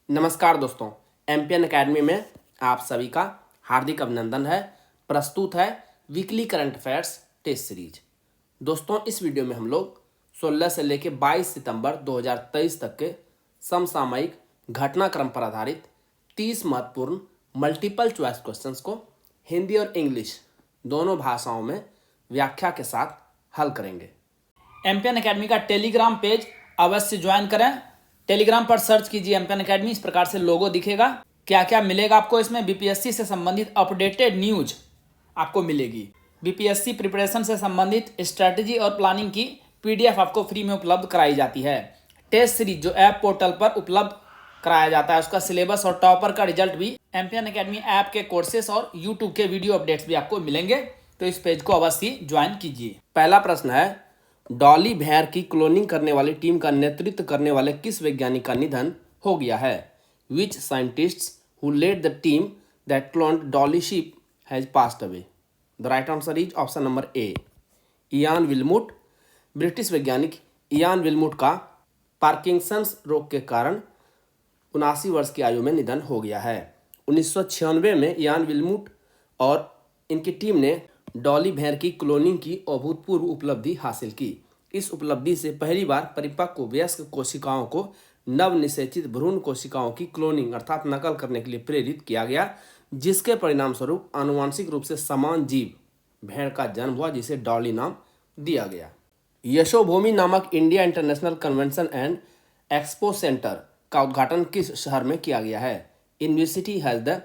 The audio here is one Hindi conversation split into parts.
नमस्कार दोस्तों, एमपीएन एकेडमी में आप सभी का हार्दिक अभिनंदन है। प्रस्तुत है weekly current affairs test series. दोस्तों, इस वीडियो में हम लोग 16 से लेकर 22 सितंबर 2023 तक के समसामयिक घटनाक्रम पर आधारित 30 महत्वपूर्ण मल्टीपल चॉइस क्वेश्चंस को हिंदी और इंग्लिश दोनों भाषाओं में व्याख्या के साथ हल करेंगे। एमपीएन एकेडमी का टेलीग्राम पेज अवश्य ज्वाइन करें। टेलीग्राम पर सर्च कीजिए एमपीएन एकेडमी, इस प्रकार से लोगो दिखेगा। क्या क्या मिलेगा आपको इसमें? बीपीएससी से संबंधित अपडेटेड न्यूज आपको मिलेगी। बीपीएससी प्रिपरेशन से संबंधित स्ट्रेटजी और प्लानिंग की पीडीएफ आपको फ्री में उपलब्ध कराई जाती है। टेस्ट सीरीज जो ऐप पोर्टल पर उपलब्ध कराया जाता है, उसका सिलेबस और टॉपर का रिजल्ट भी एमपीएन एकेडमी ऐप के कोर्सेस और यूट्यूब के वीडियो अपडेट्स भी आपको मिलेंगे, तो इस पेज को अवश्य ज्वाइन कीजिए। पहला प्रश्न है, डॉली भेड़ की क्लोनिंग करने वाली टीम का नेतृत्व करने वाले किस वैज्ञानिक का निधन हो गया है? Which scientists who led the team that cloned Dolly sheep has passed away? The right answer is option number A, Ian Wilmut. British वैज्ञानिक इयान विल्मुट का पार्किंसंस रोग के कारण 79 वर्ष की आयु में निधन हो गया है। 1996 में इयान विल्मुट और इनकी टीम ने डॉली भेड़ की क्लोनिंग की अभूतपूर्व उपलब्धि हासिल की। इस उपलब्धि से पहली बार परिपक्व वयस्क कोशिकाओं को नवनिषेचित भ्रूण कोशिकाओं की क्लोनिंग अर्थात नकल करने के लिए प्रेरित किया गया, जिसके परिणाम स्वरूप आनुवांशिक रूप से समान जीव भेड़ का जन्म हुआ, जिसे डॉली नाम दिया गया। यशोभूमि नामक India international convention and expo centre का उद्घाटन किस शहर में किया गया है? University has the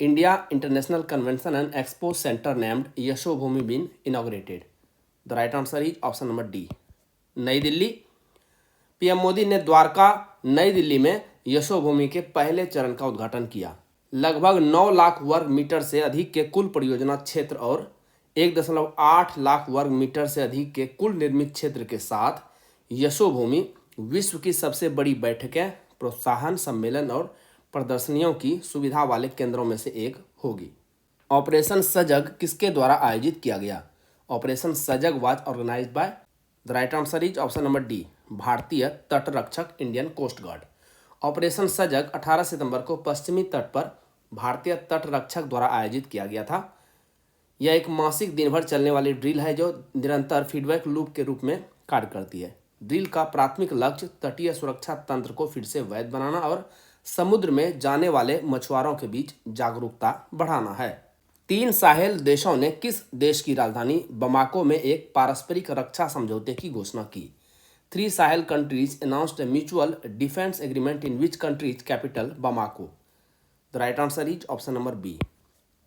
India International Convention and Expo Center named Yashobhoomi been inaugurated? The right answer is option number D, नई दिल्ली। पीएम मोदी ने द्वारका नई दिल्ली में यशोभूमि के पहले चरण का उद्घाटन किया। लगभग 9 लाख वर्ग मीटर से अधिक के कुल परियोजना क्षेत्र और 1.8 लाख वर्ग मीटर से अधिक के कुल निर्मित क्षेत्र के साथ यशोभूमि विश्व की सबसे बड़ी बैठकें, प्रोत्साहन, सम्मेलन और प्रदर्शनियों की सुविधा वाले केंद्रों में से एक होगी। ऑपरेशन सजग किसके द्वारा आयोजित किया गया? Operation Sajag was organised by, the right answer is option number D, भारतीय तटरक्षक इंडियन कोस्ट गार्ड। ऑपरेशन सजग 18 सितंबर को पश्चिमी तट पर भारतीय तटरक्षक द्वारा आयोजित किया गया था। यह एक मासिक दिन भर चलने वाली ड्रिल है जो निरंतर फीडबैक लूप के रूप में कार्य करती है। ड्रिल का प्राथमिक लक्ष्य तटीय सुरक्षा तंत्र को फिर से वैध बनाना और समुद्र में जाने वाले मछुआरों के बीच जागरूकता बढ़ाना है। 3 साहेल देशों ने किस देश की राजधानी बमाको में एक पारस्परिक रक्षा समझौते की घोषणा की? 3 Sahel countries announced a mutual defence agreement in which countries capital Bamako? The right answer is option number B,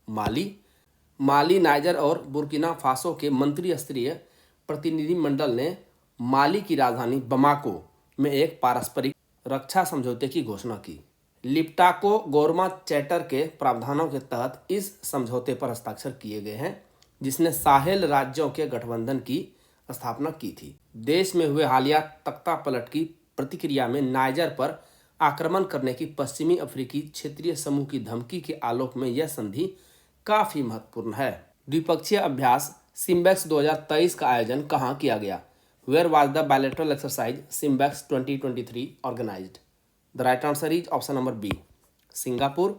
Mali, Niger और बुर्किना फासो के मंत्री स्तरीय प्रतिनिधिमंडल ने माली की राजधानी बमाको में एक पारस्परिक रक्षा समझौते की घोषणा की। लिप्टाको गोरमा चैटर के प्रावधानों के तहत इस समझौते पर हस्ताक्षर किए गए हैं, जिसने साहेल राज्यों के गठबंधन की स्थापना की थी। देश में हुए हालिया तख्तापलट की प्रतिक्रिया में नाइजर पर आक्रमण करने की पश्चिमी अफ्रीकी क्षेत्रीय समूह की धमकी के आलोक में यह संधि काफी महत्वपूर्ण है। द्विपक्षीय अभ्यास सिम्बेक्स 2023 का आयोजन कहाँ किया गया? Where was the bilateral exercise Simbex 2023 organized? The right answer is option number B, Singapore.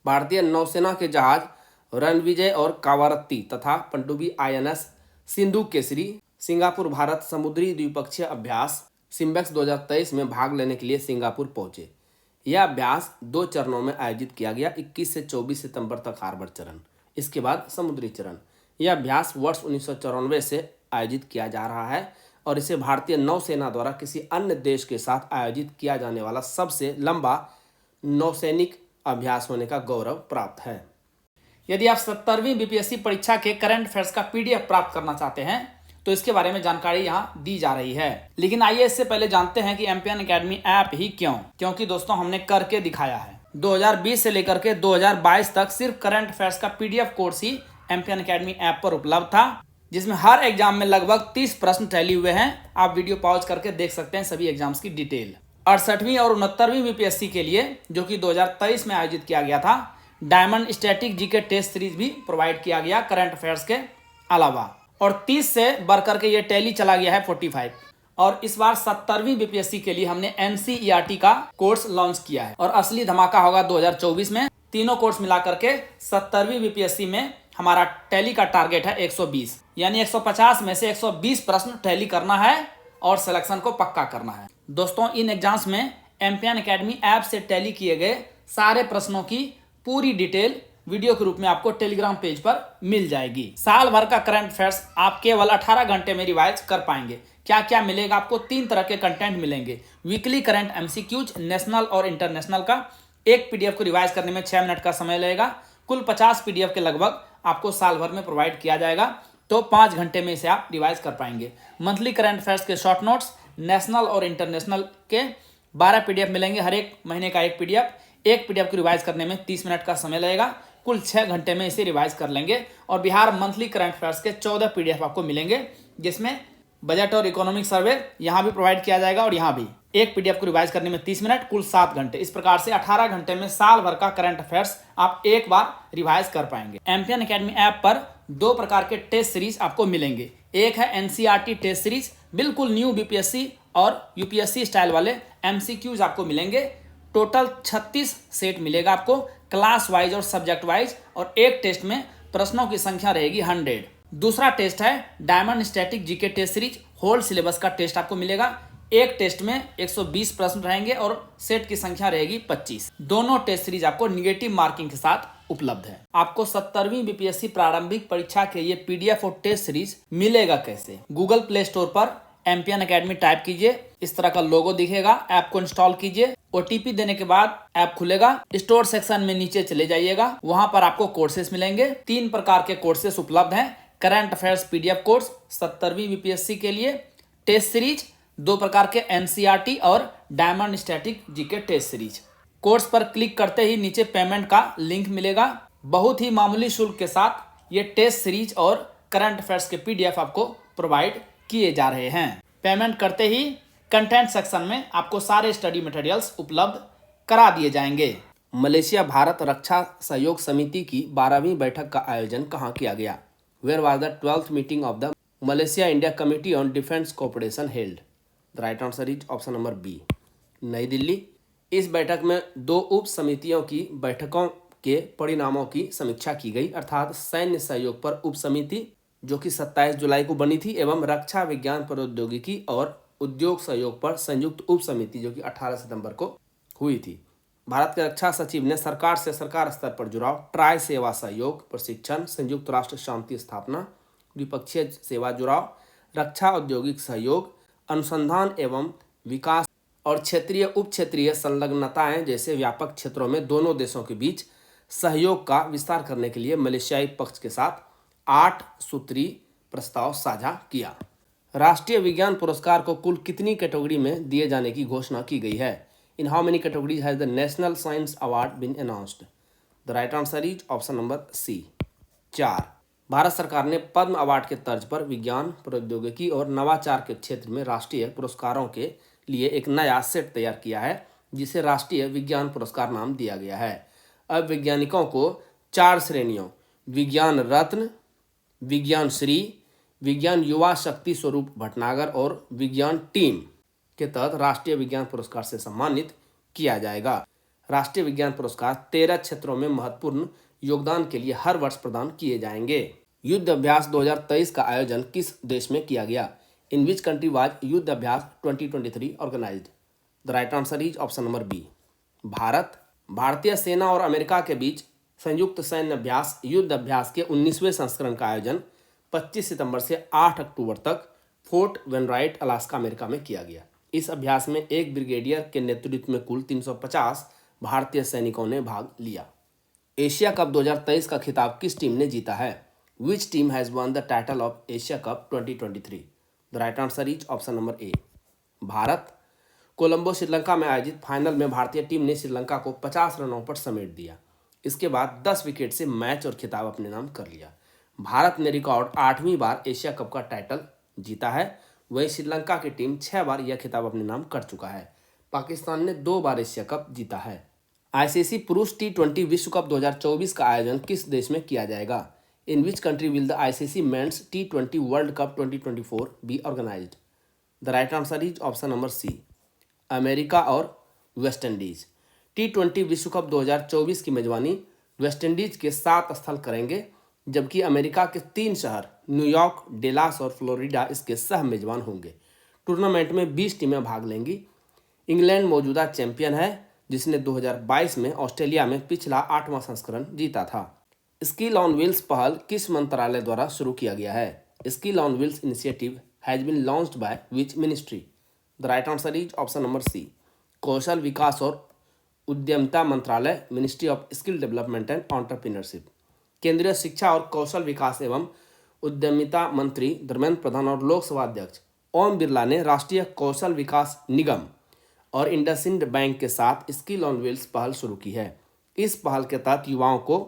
भारतीय नौसेना के जहाज रणविजय और कावारत्ती तथा पनडुब्बी INS सिंधु केसरी सिंगापुर भारत समुद्री द्विपक्षीय अभ्यास सिम्बेक्स 2023 में भाग लेने के लिए सिंगापुर पहुंचे। यह अभ्यास 2 चरणों में आयोजित किया गया, 21 से 24 सितंबर तक हार्बर चरण, इसके बाद समुद्री चरण। यह अभ्यास वर्ष 1994 से आयोजित किया जा रहा है और इसे भारतीय नौसेना द्वारा किसी अन्य देश के साथ आयोजित किया जाने वाला सबसे लंबा नौसैनिक अभ्यास होने का गौरव प्राप्त है। यदि आप 70वीं बीपीएससी परीक्षा के करंट अफेयर्स का पीडीएफ प्राप्त करना चाहते हैं तो इसके बारे में जानकारी यहाँ दी जा रही है। लेकिन आइए इससे पहले जानते हैं कि एमपीएन एकेडमी ऐप ही क्यों? क्योंकि दोस्तों हमने करके दिखाया है। 2020 से लेकर के 2022 तक सिर्फ करंट अफेयर्स का पीडीएफ कोर्स ही एमपीएन एकेडमी ऐप पर उपलब्ध था, जिसमें हर एग्जाम में लगभग 30 प्रश्न टैली हुए हैं। आप वीडियो पॉज करके देख सकते हैं सभी एग्जाम्स की डिटेल। 68वीं और 69वीं बीपीएससी के लिए, जो कि 2023 में आयोजित किया गया था, diamond static GK test series भी प्रोवाइड किया गया करंट अफेयर्स के अलावा। और 30 से बढ़कर के ये टैली चला गया है 45। और इस बार 70वीं बीपीएससी के लिए हमने एनसीईआरटी का कोर्स लॉन्च किया है और असली धमाका होगा 2024 में। तीनों कोर्स मिला करके 70वीं बीपीएससी में हमारा टैली का टारगेट है 120, यानी 150 में से 120 प्रश्न टैली करना है और सिलेक्शन को पक्का करना है। दोस्तों, इन एग्जाम्स में एम्पियन एकेडमी ऐप से टैली किए गए सारे प्रश्नों की पूरी डिटेल वीडियो के रूप में आपको टेलीग्राम पेज पर मिल जाएगी। साल भर का करंट अफेयर्स आप केवल 18 घंटे में रिवाइज कर पाएंगे। क्या क्या मिलेगा आपको? 3 तरह के कंटेंट मिलेंगे। वीकली करंट एमसीक्यूज नेशनल और इंटरनेशनल का, एक पीडीएफ को रिवाइज करने में 6 मिनट का समय लगेगा। कुल 50 पीडीएफ के लगभग आपको साल भर में प्रोवाइड किया जाएगा, तो 5 घंटे में इसे आप रिवाइज कर पाएंगे। मंथली करंट अफेयर्स के शॉर्ट नोट्स नेशनल और इंटरनेशनल के 12 पीडीएफ मिलेंगे, हर एक महीने का एक पीडीएफ। एक पीडीएफ को रिवाइज करने में 30 मिनट का समय लगेगा। कुल 6 घंटे में इसे रिवाइज कर लेंगे। और बिहार मंथली करंट अफेयर्स के 14 पीडीएफ आपको मिलेंगे, जिसमें बजट और इकोनॉमिक सर्वे यहाँ भी प्रोवाइड किया जाएगा और यहाँ भी। एक पीडीएफ को रिवाइज करने में 30 मिनट, कुल 7 घंटे। इस प्रकार से 18 घंटे में साल भर का करंट अफेयर्स आप एक बार रिवाइज कर पाएंगे। एम्पियन एकेडमी ऐप पर 2 प्रकार के टेस्ट सीरीज आपको मिलेंगे। एक है एनसीईआरटी टेस्ट सीरीज, बिल्कुल न्यू बीपीएससी और यूपीएससी स्टाइल वाले एमसीक्यूज आपको मिलेंगे। टोटल 36 सेट मिलेगा आपको, क्लास वाइज और सब्जेक्ट वाइज, और एक टेस्ट में प्रश्नों की संख्या रहेगी 100। दूसरा टेस्ट है diamond static GK test series, whole syllabus का टेस्ट आपको मिलेगा। एक टेस्ट में 120 प्रश्न रहेंगे और सेट की संख्या रहेगी 25। दोनों टेस्ट सीरीज आपको निगेटिव मार्किंग के साथ उपलब्ध है। आपको 70वीं बीपीएससी प्रारंभिक परीक्षा के ये पीडीएफ और टेस्ट सीरीज मिलेगा कैसे? गूगल प्ले स्टोर पर एम्पियन एकेडमी टाइप कीजिए, इस तरह का लोगो दिखेगा, ऐप को इंस्टॉल कीजिए। ओटीपी देने के बाद ऐप खुलेगा। स्टोर सेक्शन में नीचे चले जाइएगा, वहां पर आपको कोर्सेस मिलेंगे। 3 प्रकार के कोर्सेस उपलब्ध हैं। करंट अफेयर्स पीडीएफ कोर्स 70वीं बीपीएससी के लिए, टेस्ट सीरीज 2 प्रकार के एनसीईआरटी और diamond static GK test series. Course पर क्लिक करते ही नीचे पेमेंट का लिंक मिलेगा। बहुत ही मामूली शुल्क के साथ ये टेस्ट सीरीज और करंट अफेयर्स के पीडीएफ आपको प्रोवाइड किए जा रहे हैं। पेमेंट करते ही कंटेंट सेक्शन में आपको सारे स्टडी मटेरियल्स उपलब्ध करा दिए जाएंगे। मलेशिया भारत रक्षा सहयोग समिति की 12वीं बैठक का आयोजन कहाँ किया गया? Where was the 12th meeting of the Malaysia India committee on defence cooperation held? The right answer is option number B, New Delhi. इस बैठक में 2 उप समितियों की बैठकों के परिणामों की समीक्षा की गई, अर्थात सैन्य सहयोग पर उप समिति जो कि 27 जुलाई को बनी थी, एवं रक्षा विज्ञान प्रौद्योगिकी और उद्योग सहयोग पर संयुक्त उप समिति जो कि 18 सितंबर को हुई थी। भारत के रक्षा सचिव ने सरकार से सरकार स्तर पर जुड़ाव, ट्राई सेवा सहयोग, प्रशिक्षण, संयुक्त राष्ट्र शांति स्थापना, द्विपक्षीय सेवा जुड़ाव, रक्षा औद्योगिक सहयोग, अनुसंधान एवं विकास और क्षेत्रीय उप क्षेत्रीय संलग्नताएं जैसे व्यापक क्षेत्रों में दोनों देशों के बीच सहयोग का विस्तार करने के लिए मलेशियाई पक्ष के साथ 8 सूत्री प्रस्ताव साझा किया। राष्ट्रीय विज्ञान पुरस्कार को कुल कितनी कैटेगरी में दिए जाने की घोषणा की गई है? In how many categories has the national science award been announced? The right answer is option number C, 4। Bharat सरकार ने पद्म अवार्ड के तर्ज पर विज्ञान, प्रौद्योगिकी और नवाचार के क्षेत्र में राष्ट्रीय पुरस्कारों के लिए एक नया सेट तैयार किया है, जिसे राष्ट्रीय विज्ञान पुरस्कार नाम दिया गया है। अब वैज्ञानिकों को 4 श्रेणियों विज्ञान रत्न, विज्ञान श्री, विज्ञान युवा शक्ति स्वरूप भटनागर और विज्ञान टीम के तहत राष्ट्रीय विज्ञान पुरस्कार से सम्मानित किया जाएगा। राष्ट्रीय विज्ञान पुरस्कार 13 क्षेत्रों में महत्वपूर्ण योगदान के लिए हर वर्ष प्रदान किए जाएंगे। युद्ध अभ्यास 2023 का आयोजन किस देश में किया गया? In which country was Yudh Abhyas 2023 organised? The right answer is option number B, Bharat. भारतीय सेना और अमेरिका के बीच संयुक्त सैन्य अभ्यास युद्ध अभ्यास के 19वें संस्करण का आयोजन 25 सितंबर से 8 अक्टूबर तक फोर्ट वेनराइट, अलास्का, अमेरिका में किया गया। इस अभ्यास में एक ब्रिगेडियर के नेतृत्व में कुल 350 भारतीय सैनिकों ने भाग लिया। एशिया कप 2023 का खिताब किस टीम ने जीता है? Which team has one the title of Asia cup 2023? The right answer is option number ए, भारत। कोलंबो, श्रीलंका में आयोजित फाइनल में भारतीय टीम ने श्रीलंका को 50 रनों पर समेट दिया। इसके बाद 10 विकेट से मैच और खिताब अपने नाम कर लिया। भारत ने रिकॉर्ड 8वीं बार एशिया कप का टाइटल जीता है। वहीं श्रीलंका की टीम 6 बार यह खिताब अपने नाम कर चुका है। पाकिस्तान ने 2 बार एशिया कप जीता है। आईसीसी पुरुष T20 विश्व कप 2024 का आयोजन किस देश में किया जाएगा? In which country will the ICC men's T20 world cup 2024 be organised? The right answer is option number C, America और वेस्ट इंडीज। T20 विश्व कप 2024 की मेजबानी वेस्ट इंडीज के 7 स्थल करेंगे, जबकि अमेरिका के 3 शहर न्यूयॉर्क, डेलास और फ्लोरिडा इसके सह मेजबान होंगे। टूर्नामेंट में 20 टीमें भाग लेंगी। इंग्लैंड मौजूदा चैंपियन है, जिसने 2022 में ऑस्ट्रेलिया में पिछला 8वां संस्करण जीता था। स्किल ऑन व्हील्स पहल किस मंत्रालय द्वारा शुरू किया गया है? Skill on wheels initiative has been launched by which ministry? The right answer is option number C, कौशल विकास और उद्यमिता मंत्रालय, ministry of skill development and entrepreneurship. केंद्रीय शिक्षा और कौशल विकास एवं उद्यमिता मंत्री धर्मेंद्र प्रधान और लोकसभा अध्यक्ष ओम बिरला ने राष्ट्रीय कौशल विकास निगम और इंडसइंड बैंक के साथ स्किल ऑन व्हील्स पहल शुरू की है। इस पहल के तहत युवाओं को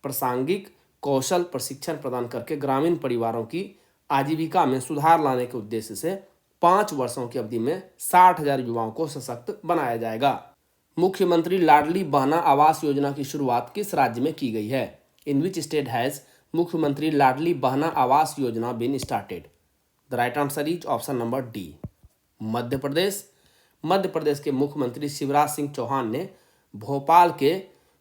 प्रासंगिक कौशल प्रशिक्षण प्रदान करके ग्रामीण परिवारों की आजीविका में सुधार लाने के उद्देश्य से 5 वर्षों की अवधि में 60,000 युवाओं को सशक्त बनाया जाएगा। मुख्यमंत्री लाडली बहना आवास योजना की शुरुआत किस राज्य में की गई है? इन विच स्टेट हैज मुख्यमंत्री लाडली Behna Awas Yojana been started? The right answer is option number D, Madhya Pradesh. Madhya Pradesh के मुख्यमंत्री शिवराज सिंह चौहान ने भोपाल के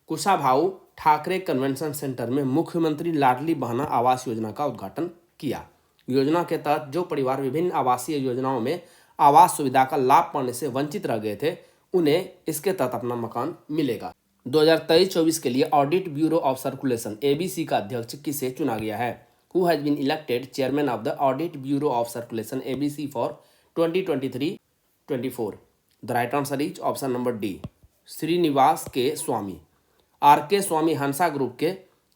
कुशाभाऊ ठाकरे कन्वेंशन सेंटर में मुख्यमंत्री लाडली बहना आवास योजना का उद्घाटन किया। योजना के तहत जो परिवार विभिन्न आवासीय योजनाओं में आवास सुविधा का लाभ पाने से वंचित रह गए थे, उन्हें इसके तहत अपना मकान मिलेगा। 2023-24 के लिए audit bureau of circulation (ABC) का अध्यक्ष किसे चुना गया है? Who has been elected chairman of the audit bureau of circulation (ABC) for 2023-24? The right answer is option number D, Srinivas K Swamy. RK Swami Hansa group के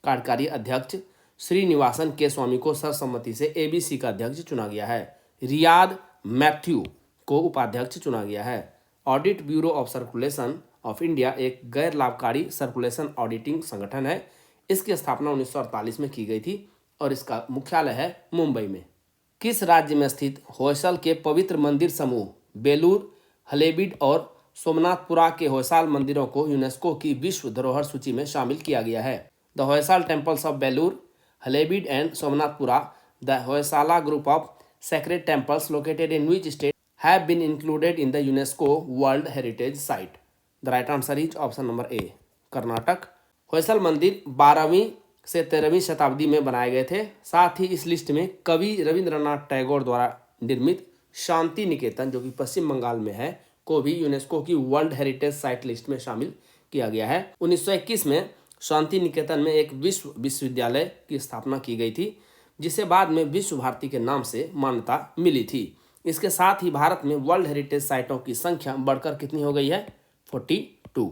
कार्यकारी अध्यक्ष श्रीनिवासन के स्वामी को सर्वसम्मति से ABC का अध्यक्ष चुना गया है। रियाद मैथ्यू को उपाध्यक्ष चुना गया है। Audit bureau of circulation of India एक गैर लाभकारी सर्कुलेशन ऑडिटिंग संगठन है। इसकी स्थापना 1948 में की गई थी और इसका मुख्यालय है मुंबई में। किस राज्य में स्थित होयसल के पवित्र मंदिर समूह बेलूर, हलेबीड और सोमनाथपुरा के होयसाल मंदिरों को यूनेस्को की विश्व धरोहर सूची में शामिल किया गया है? The Hoysala temples of Belur, Halebid and Somanathapura, the Hoysala group of sacred temples located in which state have been included in the UNESCO World Heritage Site? The right answer is option number A, Karnataka. Hoysala मंदिर 12वीं से 13वीं शताब्दी में बनाए गए थे। साथ ही इस लिस्ट में कवि रविंद्रनाथ टैगोर द्वारा निर्मित शांति निकेतन, जो कि पश्चिम बंगाल में है, को भी यूनेस्को की वर्ल्ड हेरिटेज साइट लिस्ट में शामिल किया गया है। 1921 में शांति निकेतन में एक विश्वविद्यालय की स्थापना की गई थी, जिसे बाद में विश्व भारती के नाम से मान्यता मिली थी। इसके साथ ही भारत में वर्ल्ड हेरिटेज साइटों की संख्या बढ़कर कितनी हो गई है? 42।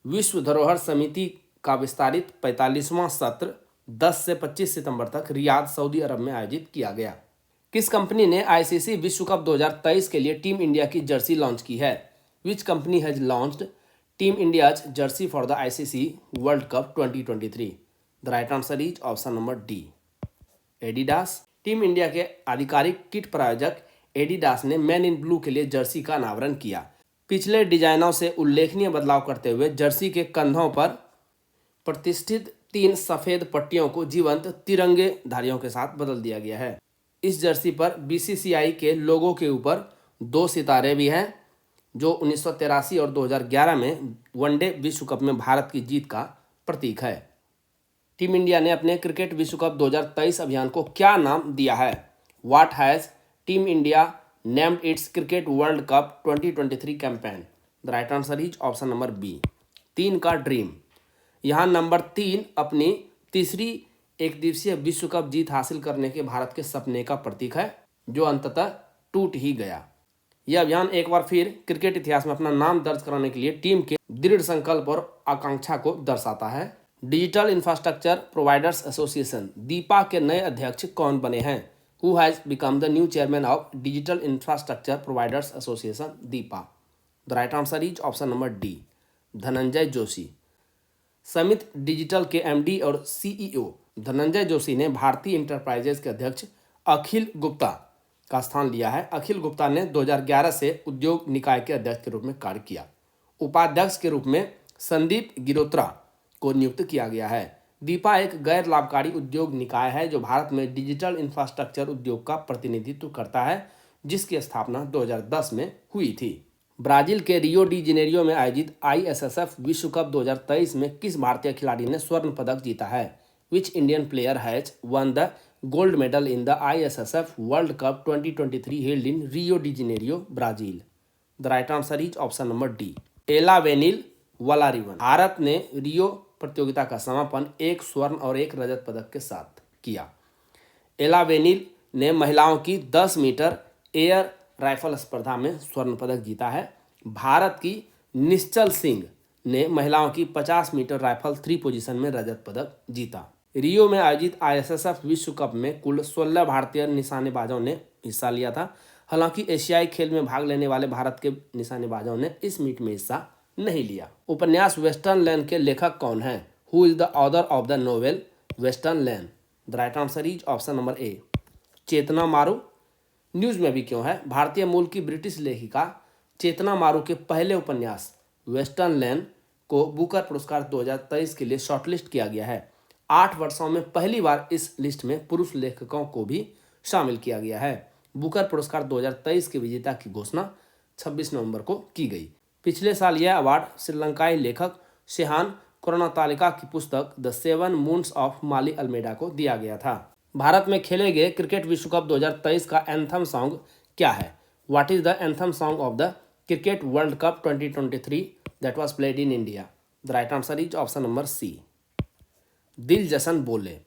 विश्व धरोहर समिति का विस्तारित 45वां सत्र 10 से 25 सितंबर तक रियाद, सऊदी अरब में आयोजित किया गया। किस कंपनी ने ICC विश्व कप 2023 के लिए टीम इंडिया की जर्सी लॉन्च की है? Which company has launched team India's Jersey for the ICC world cup 2023? The right answer is option number D, Adidas. Team India के आधिकारिक किट प्रायोजक एडिडास ने मैन इन ब्लू के लिए जर्सी का अनावरण किया। पिछले डिजाइनों से उल्लेखनीय बदलाव करते हुए जर्सी के कंधों पर प्रतिष्ठित 3 सफेद पट्टियों को जीवंत तिरंगे धारियों के साथ बदल दिया गया है। इस जर्सी पर BCCI के लोगो के ऊपर 2 सितारे भी हैं, जो 1983 और 2011 में वनडे विश्व कप में भारत की जीत का प्रतीक है। टीम इंडिया ने अपने क्रिकेट विश्व कप 2023 अभियान को क्या नाम दिया है? What has team India named its cricket world cup 2023 campaign? The right answer is option number B, 3 का ड्रीम। यहाँ नंबर 3 अपनी तीसरी एक दिवसीय विश्व कप जीत हासिल करने के भारत के सपने का प्रतीक है, जो अंततः टूट ही गया। यह अभियान एक बार फिर क्रिकेट इतिहास में अपना नाम दर्ज कराने के लिए टीम के दृढ़ संकल्प और आकांक्षा को दर्शाता है। Digital infrastructure providers association Deepa के नए अध्यक्ष कौन बने हैं? Who has become the new chairman of digital infrastructure providers association Deepa? The right answer is option number D, Dhananjay Joshi. Samit digital के MD और CEO धनंजय जोशी ने भारतीय इंटरप्राइजेज के अध्यक्ष अखिल गुप्ता का स्थान लिया है। अखिल गुप्ता ने 2011 से उद्योग निकाय के अध्यक्ष के रूप में कार्य किया। उपाध्यक्ष के रूप में संदीप गिरोत्रा को नियुक्त किया गया है। दीपा एक गैर लाभकारी उद्योग निकाय है जो भारत में डिजिटल इंफ्रास्ट्रक्चर उद्योग का प्रतिनिधित्व करता है, जिसकी स्थापना 2010 में हुई थी। ब्राजील के रियो डी जेनेरियो में आयोजित ISSF विश्व कप 2023 में किस भारतीय खिलाड़ी ने स्वर्ण पदक जीता है? Which Indian player has one the gold medal in the ISSF world cup 2023 held in Rio de Janeiro, Brazil? The right answer is option number D, Elavenil Valarivan. Bharat ने रियो प्रतियोगिता का समापन 1 स्वर्ण और 1 रजत पदक के साथ किया। एलावेनिल ने महिलाओं की 10 मीटर एयर राइफल स्पर्धा में स्वर्ण पदक जीता है। भारत की निश्चल सिंह ने महिलाओं की 50 मीटर राइफल 3 पोजीशन में रजत पदक जीता। रियो में आयोजित ISSF विश्व कप में कुल 16 भारतीय निशानेबाजों ने हिस्सा लिया था। हालांकि एशियाई खेल में भाग लेने वाले भारत के निशानेबाजों ने इस मीट में हिस्सा नहीं लिया। उपन्यास वेस्टर्न लैंड के लेखक कौन हैं? Who is the author of the novel Western Land? The right answer is option number A, Chetna Maru. News में भी क्यों है? भारतीय मूल की ब्रिटिश लेखिका चेतना मारू के पहले उपन्यास वेस्टर्न लैंड को बुकर पुरस्कार 2023 के लिए शॉर्टलिस्ट किया गया है। 8 वर्षों में पहली बार इस लिस्ट में पुरुष लेखकों को भी शामिल किया गया है। बुकर पुरस्कार 2023 के विजेता की घोषणा 26 नवंबर को की गई। पिछले साल यह अवार्ड श्रीलंकाई लेखक शेहान कोरनातालिका की पुस्तक the 7 moons of Maali Almeida को दिया गया था। भारत में खेले गए क्रिकेट विश्व कप 2023 का एंथम सॉन्ग क्या है? What is the anthem song of the cricket world cup 2023 that was played in India? The right answer is option number C, Dil Jashn बोले।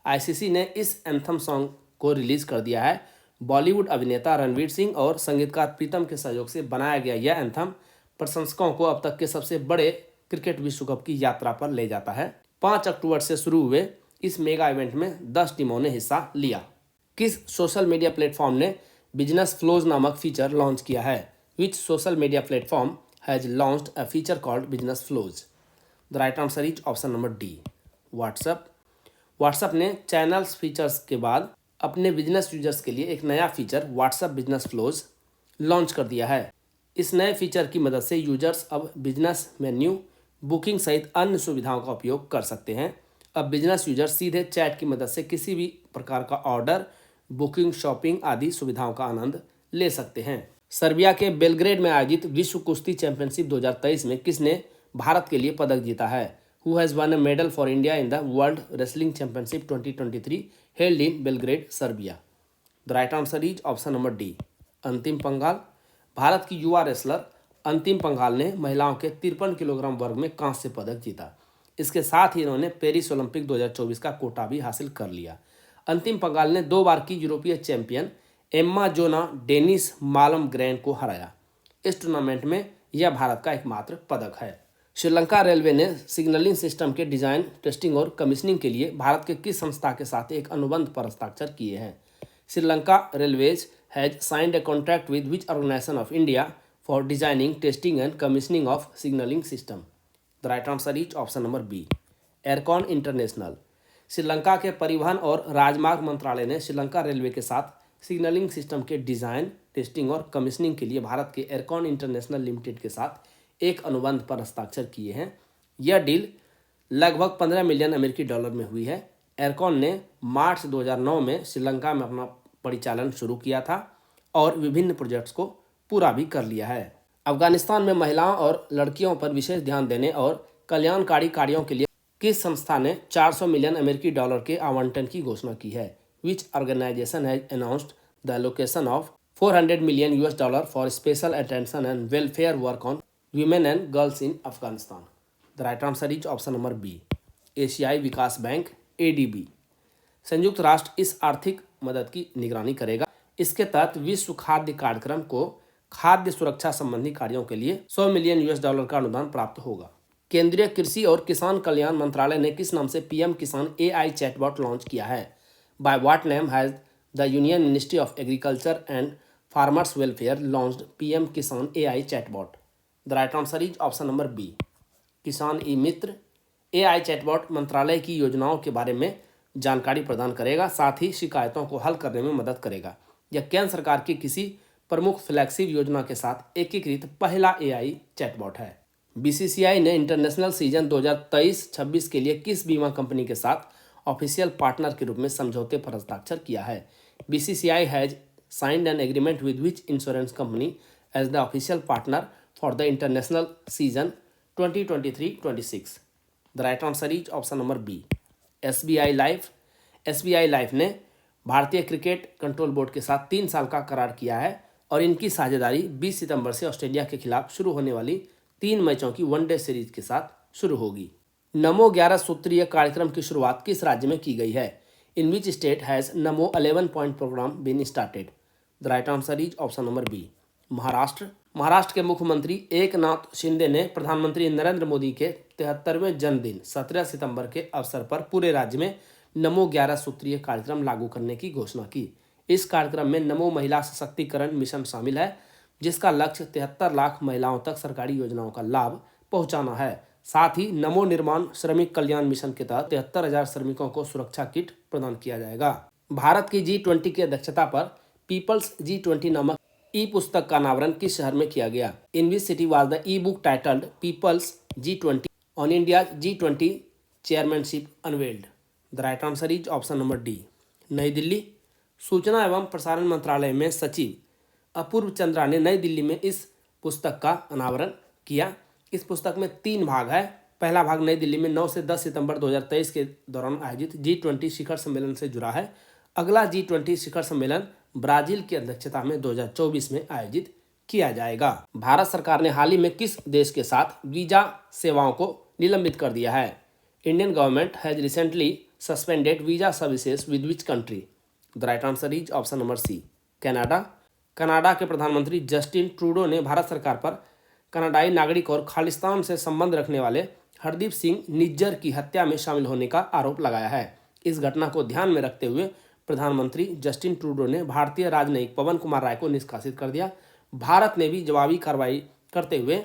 ICC ने इस एंथम सॉन्ग को रिलीज कर दिया है। बॉलीवुड अभिनेता रणवीर सिंह और संगीतकार प्रीतम के सहयोग से बनाया गया यह एंथम प्रशंसकों को अब तक के सबसे बड़े क्रिकेट विश्व कप की यात्रा पर ले जाता है। 5 अक्टूबर से शुरू हुए इस मेगा इवेंट में 10 टीमों ने हिस्सा लिया। किस सोशल मीडिया प्लेटफॉर्म ने बिजनेस फ्लोज नामक फीचर लॉन्च किया है? Which social media platform has launched a feature called business flows? The right answer is option number D, WhatsApp. WhatsApp ने चैनल्स फीचर्स के बाद अपने बिजनेस यूजर्स के लिए एक नया feature WhatsApp business flows launch कर दिया है। इस नए फीचर की मदद से यूजर्स अब बिजनेस मेन्यू, बुकिंग सहित अन्य सुविधाओं का उपयोग कर सकते हैं। अब बिजनेस यूजर्स सीधे चैट की मदद से किसी भी प्रकार का ऑर्डर, बुकिंग, शॉपिंग आदि सुविधाओं का आनंद ले सकते हैं। सर्बिया के बेलग्रेड में आयोजित विश्व कुश्ती चैंपियनशिप 2023 में किसने भारत के लिए पदक जीता है? Who has won a medal for India in the World Wrestling Championship 2023 held in Belgrade, Serbia? The right answer is option number D, अंतिम पंघाल। भारत की युवा रेसलर अंतिम पंघाल ने महिलाओं के 53 किलोग्राम वर्ग में कांस्य पदक जीता। इसके साथ ही इन्होंने पेरिस ओलंपिक 2024 का कोटा भी हासिल कर लिया। अंतिम पंघाल ने 2 बार की यूरोपीय चैंपियन एम्मा जोना डेनिस मालम ग्रैंड को हराया। इस टूर्नामेंट में यह भारत का एकमात्र पदक है। श्रीलंका रेलवे ने सिग्नलिंग सिस्टम के डिजाइन, टेस्टिंग और कमीशनिंग के लिए भारत के किस संस्था के साथ एक अनुबंध पर हस्ताक्षर किए हैं? Sri Lanka railways has signed a contract with which organisation of India for designing, testing and commissioning of signalling system? The right answer is option number B, Ircon International. Sri Lanka के परिवहन और राजमार्ग मंत्रालय ने श्रीलंका रेलवे के साथ सिग्नलिंग सिस्टम के डिजाइन, टेस्टिंग और कमीशनिंग के लिए भारत के एयरकॉन इंटरनेशनल लिमिटेड के साथ एक अनुबंध पर हस्ताक्षर किए हैं। यह डील लगभग 15 मिलियन अमेरिकी डॉलर में हुई है। एयरकॉन ने मार्च 2009 में श्रीलंका में अपना परिचालन शुरू किया था और विभिन्न प्रोजेक्ट्स को पूरा भी कर लिया है। अफगानिस्तान में महिलाओं और लड़कियों पर विशेष ध्यान देने और कल्याणकारी कार्यों के लिए किस संस्था ने 400 मिलियन अमेरिकी डॉलर के आवंटन की घोषणा की है? Which organisation has announced the allocation of $400 million for special attention and welfare work on women and girls in Afghanistan? The right answer is option number B, एशियाई विकास बैंक ADB। संयुक्त राष्ट्र इस आर्थिक मदद की निगरानी करेगा। इसके तहत विश्व खाद्य कार्यक्रम को खाद्य सुरक्षा संबंधी कार्यों के लिए $100 मिलियन का अनुदान प्राप्त होगा। केंद्रीय कृषि और किसान कल्याण मंत्रालय ने किस नाम से PM Kisan AI chatbot launch किया है? By what name has the union ministry of agriculture and farmers welfare launched PM Kisan AI chatbot? The right answer is option number B, Kisan e Mitra. AI chatbot मंत्रालय की योजनाओं के बारे में जानकारी प्रदान करेगा, साथ ही शिकायतों को हल करने में मदद करेगा। यह केंद्र सरकार की किसी प्रमुख फ्लैगशिप योजना के साथ एकीकृत पहला AI चैटबॉट है। BCCI ने इंटरनेशनल सीजन 2023-26 के लिए किस बीमा कंपनी के साथ ऑफिशियल पार्टनर के रूप में समझौते पर हस्ताक्षर किया है? BCCI has signed an agreement with which insurance company as the official partner for the international season 2023-26? The right answer is option number B. SBI Life. SBI Life ने भारतीय क्रिकेट कंट्रोल बोर्ड के साथ 3 साल का करार किया है और इनकी साझेदारी 20 सितंबर से ऑस्ट्रेलिया के खिलाफ शुरू होने वाली 3 मैचों की वनडे सीरीज के साथ शुरू होगी। नमो 11 सूत्रीय कार्यक्रम की शुरुआत किस राज्य में की गई है? इन which state has Namo 11 point programme been started? The right answer is option number B, Maharashtra. Maharashtra के मुख्यमंत्री एकनाथ शिंदे ने प्रधानमंत्री नरेंद्र मोदी के 73वें जन्मदिन 17 सितंबर के अवसर पर पूरे राज्य में नमो 11 सूत्रीय कार्यक्रम लागू करने की घोषणा की। इस कार्यक्रम में नमो महिला सशक्तिकरण मिशन शामिल है, जिसका लक्ष्य 73 लाख महिलाओं तक सरकारी योजनाओं का लाभ पहुंचाना है। साथ ही नमो निर्माण श्रमिक कल्याण मिशन के तहत 73,000 श्रमिकों को सुरक्षा किट प्रदान किया जाएगा। भारत की G20 की अध्यक्षता पर पीपल्स G20 नामक ई पुस्तक का अनावरण किस शहर में किया गया? In which city was the ebook titled people's G20 on India G20 chairmanship unveiled? The right answer is option number D, नई दिल्ली। सूचना एवं प्रसारण मंत्रालय में सचिव अपूर्व चंद्रा ने नई दिल्ली में इस पुस्तक का अनावरण किया। इस पुस्तक में 3 भाग है। पहला भाग नई दिल्ली में 9 से 10 सितंबर 2023 के दौरान आयोजित G20 शिखर सम्मेलन से जुड़ा है। अगला G20 शिखर सम्मेलन ब्राजील की अध्यक्षता में 2024 में आयोजित किया जाएगा। भारत सरकार ने हाल ही में किस देश के साथ वीजा सेवाओं को निलंबित कर दिया है? Indian government has recently suspended visa services with which country? The right answer is option number C, Canada. Canada के प्रधानमंत्री जस्टिन ट्रूडो ने भारत सरकार पर कनाडाई नागरिक और खालिस्तान से संबंध रखने वाले हरदीप सिंह निज्जर की हत्या में शामिल होने का आरोप लगाया है। इस घटना को ध्यान में रखते हुए प्रधानमंत्री जस्टिन ट्रूडो ने भारतीय राजनयिक पवन कुमार राय को निष्कासित कर दिया। भारत ने भी जवाबी कार्रवाई करते हुए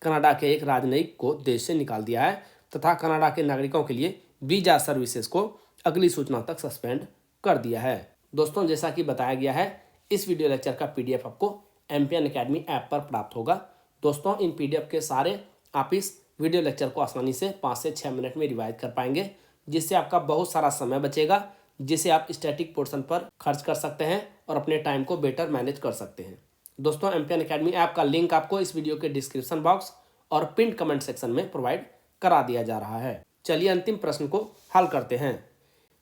कनाडा के एक राजनयिक को देश से निकाल दिया है तथा कनाडा के नागरिकों के लिए वीजा सर्विसेज को अगली सूचना तक सस्पेंड कर दिया है। दोस्तों, जैसा कि बताया गया है, इस वीडियो लेक्चर का PDF आपको एमपीएन एकेडमी ऐप पर प्राप्त होगा। दोस्तों, इन PDF के सारे आप इस वीडियो लेक्चर को आसानी से 5 से 6 मिनट में रिवाइज कर पाएंगे, जिससे आपका बहुत सारा समय बचेगा, जिसे आप स्टैटिक पोर्शन पर खर्च कर सकते हैं और अपने टाइम को बेटर मैनेज कर सकते हैं। दोस्तों, एमपीएन एकेडमी ऐप का लिंक आपको इस वीडियो के डिस्क्रिप्शन बॉक्स और पिन कमेंट सेक्शन में प्रोवाइड करा दिया जा रहा है। चलिए अंतिम प्रश्न को हल करते हैं।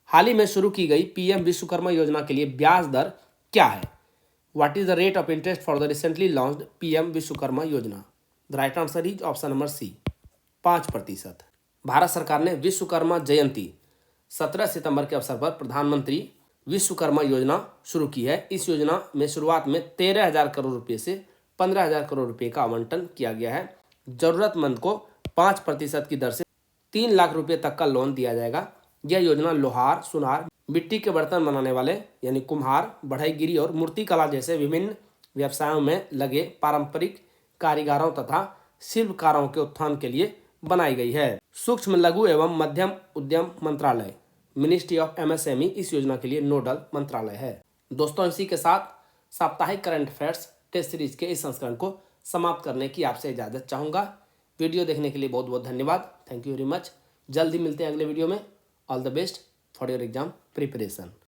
हाल ही में शुरू की गई PM विश्वकर्मा योजना के लिए ब्याज दर क्या है? What is the rate of interest for the recently launched PM Vishwakarma योजना? The right answer is option number C, 5%। Bharat सरकार ने विश्वकर्मा जयंती 17 सितंबर के अवसर पर प्रधानमंत्री विश्वकर्मा योजना शुरू की है। इस योजना में शुरुआत में 13,000 करोड़ रुपये से 15,000 करोड़ रुपये का आवंटन किया गया है। जरूरतमंद को 5% की दर से 3 लाख रुपये तक का लोन दिया जाएगा। यह योजना लोहार, सुनार, मिट्टी के बर्तन बनाने वाले यानी कुम्हार, बढ़ईगिरी और मूर्ति कला जैसे विभिन्न व्यवसायों में लगे पारंपरिक कारीगरों तथा शिल्पकारों के उत्थान के लिए बनाई गई है। सूक्ष्म, लघु एवं मध्यम उद्यम मंत्रालय मिनिस्ट्री ऑफ MSME इस योजना के लिए नोडल मंत्रालय है। दोस्तों, इसी के साथ साप्ताहिक करंट अफेयर्स टेस्ट सीरीज के इस संस्करण को समाप्त करने की आपसे इजाजत चाहूँगा। वीडियो देखने के लिए बहुत बहुत धन्यवाद। Thank you very much. जल्द ही मिलते हैं अगले वीडियो में। All the best for your exam preparation.